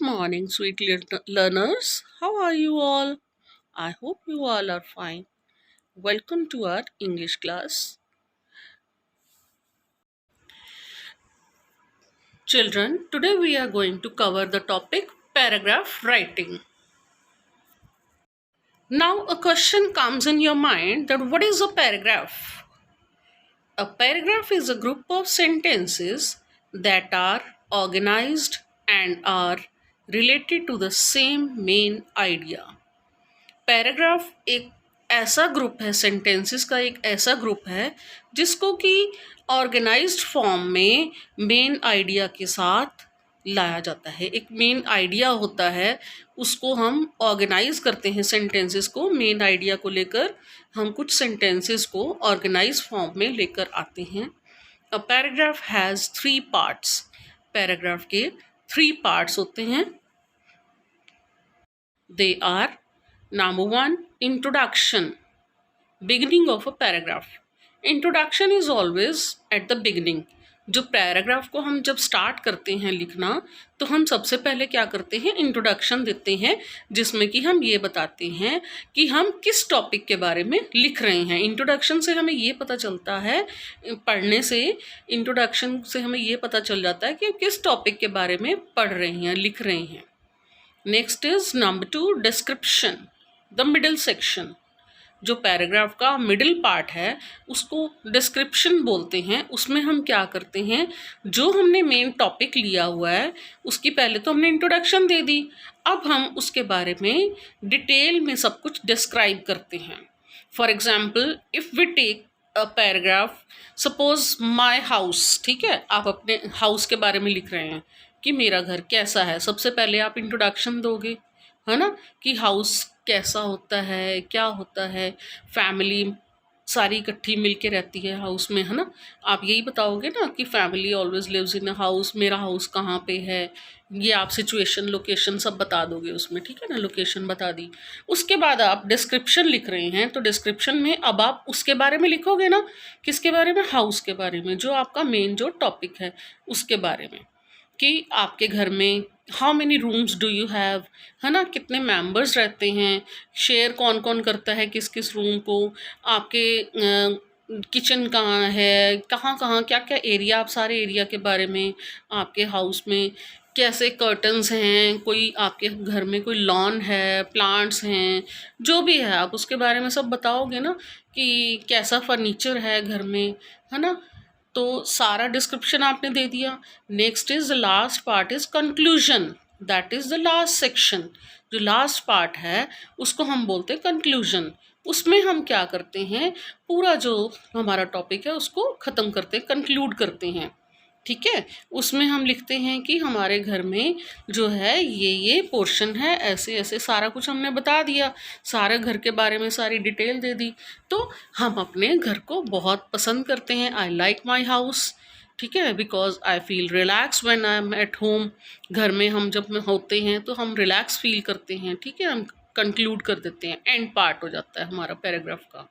morning, sweet learners. How are you all? I hope you all are fine. Welcome to our English class. Children, today we are going to cover the topic paragraph writing. Now, a question comes in your mind that what is a paragraph? A paragraph is a group of sentences that are organized and are related to the same main idea. Paragraph एक ऐसा group है, sentences का एक ऐसा group है जिसको कि organised form में मेन आइडिया के साथ लाया जाता है। एक मेन आइडिया होता है, उसको हम ऑर्गेनाइज करते हैं सेंटेंसेस को। मेन आइडिया को लेकर हम कुछ सेंटेंसेस को ऑर्गेनाइज फॉर्म में लेकर आते हैं। A paragraph has 3 parts. Paragraph के 3 पार्ट्स होते हैं। They are Number 1, introduction. Beginning of a paragraph. Introduction is always at the beginning. जो पैराग्राफ को हम जब स्टार्ट करते हैं लिखना, तो हम सबसे पहले क्या करते हैं, इंट्रोडक्शन देते हैं, जिसमें कि हम ये बताते हैं कि हम किस टॉपिक के बारे में लिख रहे हैं। इंट्रोडक्शन से हमें ये पता चलता है, पढ़ने से इंट्रोडक्शन से हमें ये पता चल जाता है कि किस टॉपिक के बारे में पढ़ रहे हैं, लिख रहे हैं। Next is number 2, description. The middle section. जो पैराग्राफ का मिडिल पार्ट है उसको डिस्क्रिप्शन बोलते हैं। उसमें हम क्या करते हैं, जो हमने मेन टॉपिक लिया हुआ है उसकी पहले तो हमने इंट्रोडक्शन दे दी, अब हम उसके बारे में डिटेल में सब कुछ डिस्क्राइब करते हैं। For example, if we take a paragraph, suppose my house, ठीक है, आप अपने हाउस के बारे में लिख रहे हैं कि मेरा घर कैसा है। सबसे पहले आप इंट्रोडक्शन दोगे, है ना, कि हाउस कैसा होता है, क्या होता है, फैमिली सारी इकट्ठी मिलके रहती है हाउस में, है ना। आप यही बताओगे ना कि family always lives in a house, मेरा हाउस कहाँ पे है, ये आप सिचुएशन, लोकेशन सब बता दोगे उसमें, ठीक है ना, लोकेशन बता दी। उसके बाद आप डिस्क्रिप्शन लिख रहे हैं, तो डिस्क्रिप्शन में अब आप उसके बारे में लिखोगे ना, किसके बारे में, हाउस के बारे में, जो आपका मेन जो टॉपिक है उसके बारे में, कि आपके घर में how many rooms do you have, है ना, कितने मेंबर्स रहते हैं, शेयर कौन कौन करता है किस किस रूम को, आपके किचन कहाँ है, कहाँ कहाँ क्या क्या एरिया, आप सारे एरिया के बारे में, आपके हाउस में कैसे कर्टन्स हैं, कोई आपके घर में कोई लॉन है, प्लांट्स हैं, जो भी है आप उसके बारे में सब बताओगे ना, कि कैसा फर्नीचर है घर में, है ना। तो सारा डिस्क्रिप्शन आपने दे दिया। Next is the last part is conclusion, that is the last section. जो लास्ट पार्ट है उसको हम बोलते हैं कंक्लूजन। उसमें हम क्या करते हैं, पूरा जो हमारा टॉपिक है उसको ख़त्म करते हैं, कंक्लूड करते हैं, ठीक है। उसमें हम लिखते हैं कि हमारे घर में जो है ये पोर्शन है, ऐसे ऐसे सारा कुछ हमने बता दिया, सारे घर के बारे में सारी डिटेल दे दी। तो हम अपने घर को बहुत पसंद करते हैं। आई लाइक माई हाउस, ठीक है, because I feel relax when I am at home. घर में हम जब में होते हैं तो हम रिलैक्स फील करते हैं, ठीक है। हम कंक्लूड कर देते हैं, एंड पार्ट हो जाता है हमारा पैराग्राफ का,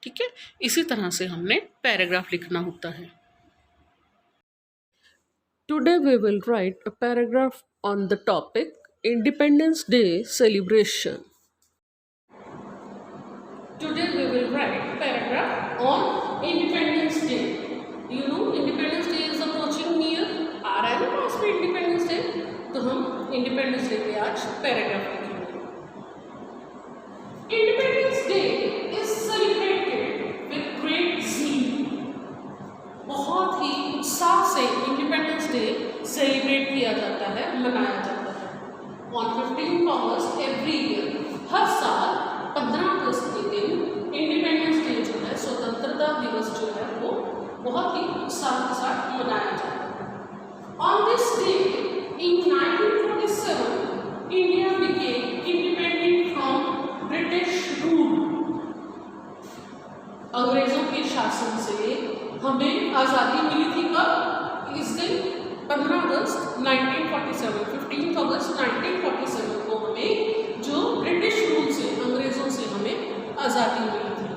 ठीक है। इसी तरह से हमने पैराग्राफ लिखना होता है। Today we will write a paragraph on the topic Independence Day celebration. Today we will write paragraph on Independence Day. You know Independence Day is approaching near. आ रहा है ना पास में Independence Day, तो हम Independence Day पे आज paragraph लिखेंगे. Independence Day is celebrated with great zeal. बहुत ही उत्साह से इंडिपेंडेंस डे सेलिब्रेट किया जाता है, मनाया जाता है। ऑन 15 अगस्त एवरी ईयर, हर साल 15 अगस्त के दिन इंडिपेंडेंस डे जो है, स्वतंत्रता दिवस जो है, वो बहुत ही उत्साह के साथ मनाया जाता है। On this day in 1947 India became independent from British rule. अंग्रेजों के शासन से हमें आज़ादी मिली थी कब, इस दिन 15 अगस्त 1947, 15 अगस्त 1947 को हमें जो ब्रिटिश रूल से, अंग्रेज़ों से हमें आज़ादी मिली थी।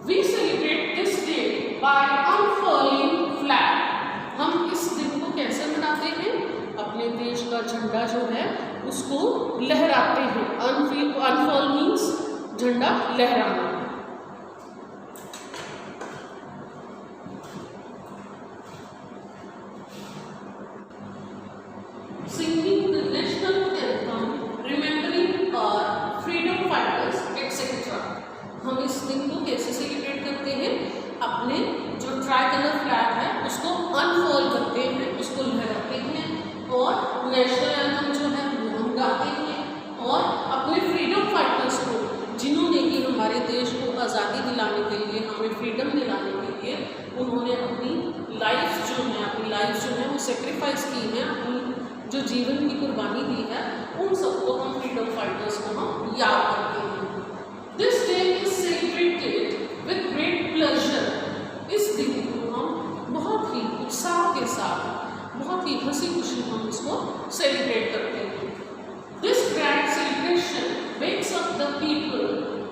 We celebrate this day by unfurling flag. हम इस दिन को कैसे मनाते हैं, अपने देश का झंडा जो है उसको लहराते हैं। अनफॉल मीन्स झंडा लहराना। Singing the national anthem, remembering our freedom fighters, etc. हम इस दिन को कैसे सेलिब्रेट करते हैं? अपने जो ट्राई कलर फ्लैग है उसको अनफॉल करते हैं, उसको लहराते हैं और नेशनल एंथम जो है वो हम गाते हैं और अपने फ्रीडम फाइटर्स को, जिन्होंने कि हमारे देश को आज़ादी दिलाने के लिए, हमें फ्रीडम दिलाने के लिए उन्होंने अपनी लाइफ जो है वो सेक्रीफाइस की है, अपनी जो जीवन की कुर्बानी दी है, उन सबको हम फ्रीडम फाइटर्स को हम याद करते हैं। This day is celebrated with great pleasure. इस दिन को हम बहुत ही उत्साह के साथ, बहुत ही हंसी खुशी हम इसको सेलिब्रेट करते हैं। This grand celebration wakes up the people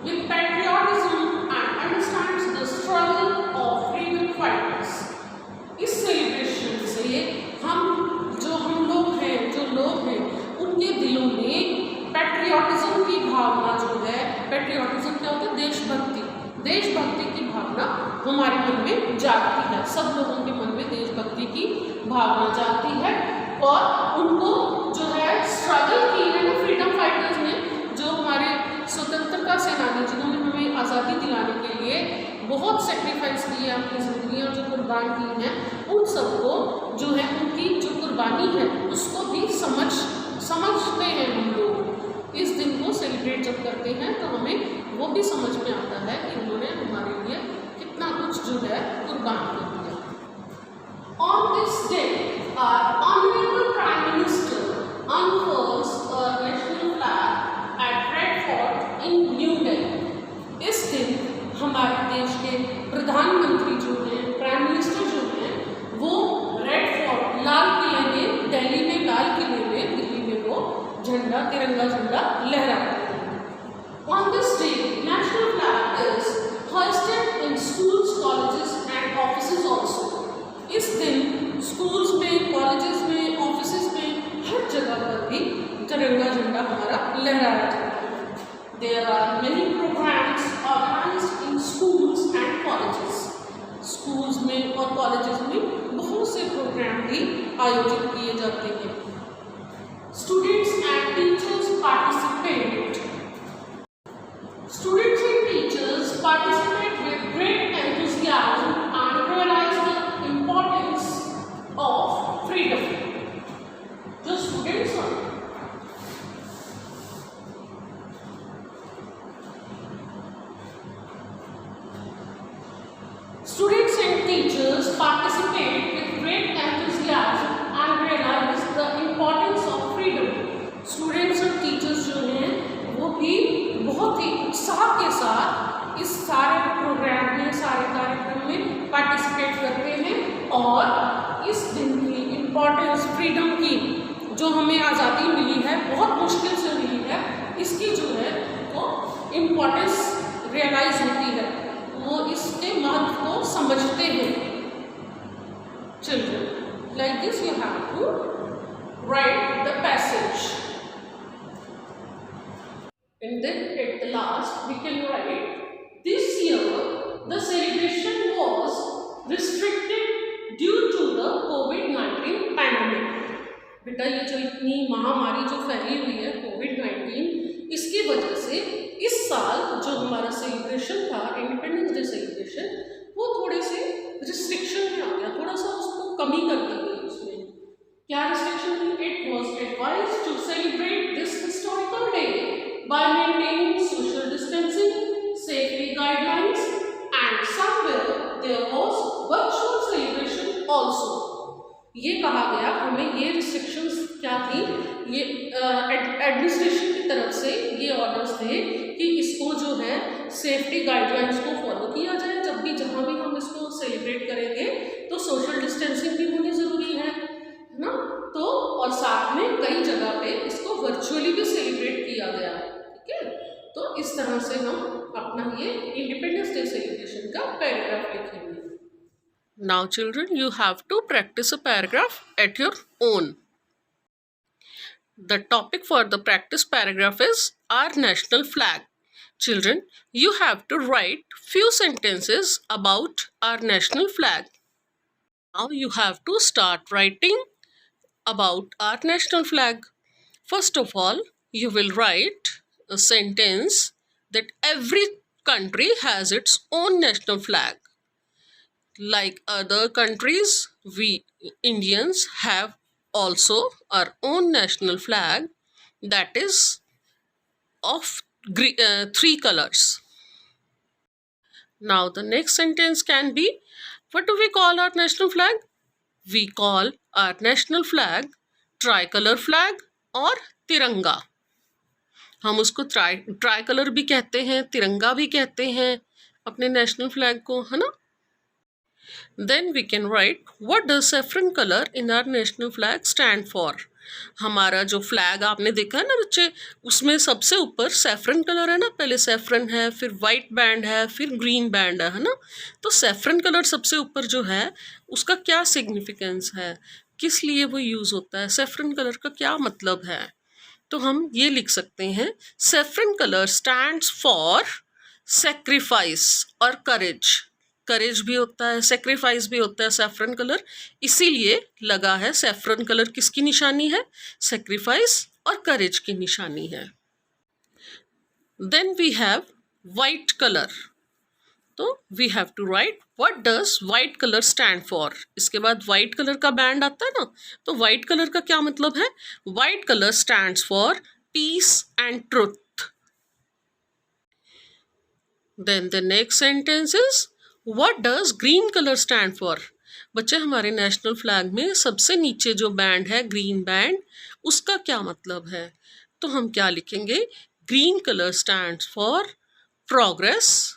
with patriotism and understands the struggle of freedom fighters. इस सेलिब्रेशन से हम लोग हैं उनके दिलों में पैट्रियाटिज्म की भावना जो है, पैट्रियाटिज्म क्या होता है? देशभक्ति की भावना हमारे मन में जागती है। सब लोगों के मन में देशभक्ति की भावना जागती है और उनको जो है स्ट्रगल की है ना फ्रीडम फाइटर्स ने, जो हमारे स्वतंत्रता सेनानी जिन्होंने हमें आज़ादी दिलाने के लिए बहुत सेक्रीफाइस की है, अपनी जिंदगियाँ जो कुर्बान की हैं, उन सबको जो है उनकी जो कुर्बानी है उसको भी समझते हैं हम लोग। इस दिन को सेलिब्रेट जब करते हैं तो हमें वो भी समझ में आता है कि उन्होंने हमारे लिए कितना कुछ जो है कुर्बान कर दिया। On this day our honourable prime minister unfurls a national flag at Red Fort in New Delhi। इस दिन हमारे देश के प्रधानमंत्री जो हैं, प्राइम मिनिस्टर जो हैं, वो रेड फोर्ट लाल किले में, दिल्ली में वो झंडा, तिरंगा झंडा लहराते हैं। On this day national flag is hoisted in schools, colleges and offices also। इस दिन स्कूल्स में, कॉलेजेस में, ऑफिसेज में, हर जगह पर भी तिरंगा झंडा हमारा लहराया जाता है। There are many programs organized in schools and colleges। Schools में और कॉलेजेस में बहुत से प्रोग्राम भी आयोजित किए जाते हैं। Students and teachers participate। Students and teachers participate with great enthusiasm and realize the importance of freedom। जो स्टूडेंट्स हैं Students and teachers participate with great enthusiasm and realize the importance of freedom। Students और teachers जो हैं वो भी बहुत ही उत्साह के साथ इस सारे प्रोग्राम में, सारे कार्यक्रम में पार्टिसिपेट करते हैं और इस दिन की इम्पोर्टेंस, फ्रीडम की, जो हमें आज़ादी मिली है, बहुत मुश्किल से मिली है, इसकी जो है वो इम्पोर्टेंस रियलाइज होती है, वो इसके महत्व को समझते हैं। Children, like this you have to write the passage and then at the last we can write, this year the celebration was restricted due to the COVID-19 pandemic। बेटा ये जो इतनी महामारी जो फैली हुई है कोविड-19, इसकी वजह से इस साल जो हमारा सेलिब्रेशन था, इंडिपेंडेंस डे सेलिब्रेशन, वो थोड़े से रिस्ट्रिक्शन में आ गया, थोड़ा सा उसको कमी कर दी गई। उसमें क्या रिस्ट्रिक्शन थी? It was advised to celebrate this historical day by maintaining social distancing, safety guidelines, and somewhere there was virtual celebration also। ये कहा गया, हमें ये रिस्ट्रिक्शंस क्या थी, ये एडमिनिस्ट्रेशन की तरफ से ये ऑर्डर्स थे कि इसको जो है सेफ्टी गाइडलाइंस को फॉलो किया जाए। जब भी जहाँ भी हम इसको सेलिब्रेट करेंगे तो सोशल डिस्टेंसिंग भी होनी ज़रूरी है ना, तो और साथ में कई जगह पे इसको वर्चुअली भी सेलिब्रेट किया गया। तो इस तरह से हम अपना ये इंडिपेंडेंस डे सेलिब्रेशन का पैराग्राफ लिखेंगे। Now children, you have to practice a paragraph at your own. The topic for the practice paragraph is our national flag. Children, you have to write few sentences about our national flag. Now you have to start writing about our national flag. First of all, you will write a sentence that every country has its own national flag. Like other countries, we Indians have also our own national flag that is of three colors. Now, the next sentence can be, what do we call our national flag? We call our national flag tricolor flag और तिरंगा. हम उसको try colour भी कहते हैं, तिरंगा भी कहते हैं अपने नेशनल फ्लैग को, है ना. Then we can write what does saffron colour in our national flag stand for. हमारा जो फ्लैग आपने देखा है ना बच्चे, उसमें सबसे ऊपर सैफरन कलर है ना. पहले सैफरन है, फिर वाइट बैंड है, फिर ग्रीन बैंड है ना. तो सैफरन कलर सबसे ऊपर जो है उसका क्या सिग्निफिकेंस है, किस लिए वो यूज़ होता है, सैफरन कलर का क्या मतलब है. तो हम ये लिख सकते हैं, saffron colour stands for sacrifice और करेज. करेज भी होता है, सेक्रीफाइस भी होता है सैफरन कलर, इसीलिए लगा है. सैफरन कलर किसकी निशानी है? सेक्रीफाइस और करेज की निशानी है. Then we have white colour. तो we have to write what does white colour stand for. इसके बाद वाइट कलर का बैंड आता है ना, तो वाइट कलर का क्या मतलब है? White colour stands for peace and truth. Then the next sentence is what does green colour stand for. बच्चे, हमारे नेशनल फ्लैग में सबसे नीचे जो बैंड है, ग्रीन बैंड, उसका क्या मतलब है? तो हम क्या लिखेंगे? Green colour stands for progress,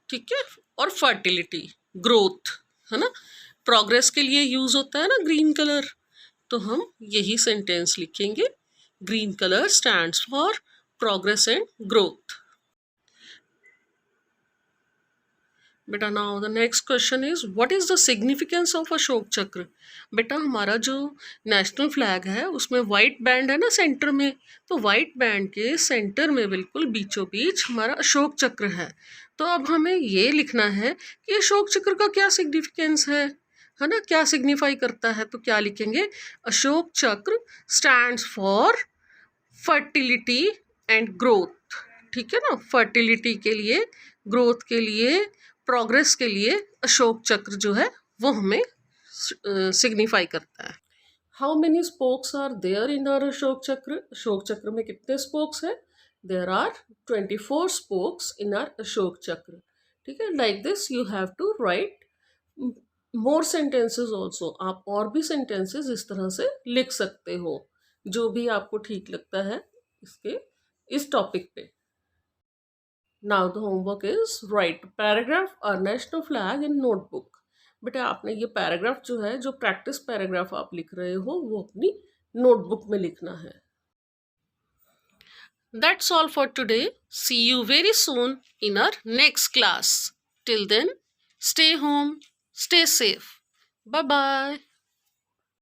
ठीक है, और फर्टिलिटी, ग्रोथ, है ना. प्रोग्रेस के लिए यूज होता है ना ग्रीन कलर, तो हम यही सेंटेंस लिखेंगे, green colour stands for progress and growth. बेटा, now the next question is what is the significance of Ashoka Chakra. बेटा, हमारा जो नेशनल फ्लैग है उसमें वाइट बैंड है ना सेंटर में, तो वाइट बैंड के सेंटर में बिल्कुल बीचों बीच हमारा अशोक चक्र है. तो अब हमें ये लिखना है कि अशोक चक्र का क्या सिग्निफिकेंस है ना, क्या सिग्निफाई करता है. तो क्या लिखेंगे? अशोक चक्र stands for fertility and growth. ठीक है ना, फर्टिलिटी के लिए, ग्रोथ के लिए, प्रोग्रेस के लिए अशोक चक्र जो है वो हमें सिग्निफाई करता है. How many spokes are there in our Ashok Chakra. Ashok Chakra में कितने स्पोक्स हैं? There are 24 spokes in our Ashok Chakra. ठीक है, like this you have to write more sentences also. आप और भी सेंटेंसेस इस तरह से लिख सकते हो, जो भी आपको ठीक लगता है इस टॉपिक पे. Now the homework is write paragraph or national flag in notebook. बेटा, आपने ये पैराग्राफ जो है, जो प्रैक्टिस पैराग्राफ आप लिख रहे हो, वो अपनी नोटबुक में लिखना है. That's all for today. See you very soon in our next class. Till then, stay home, stay safe. Bye bye.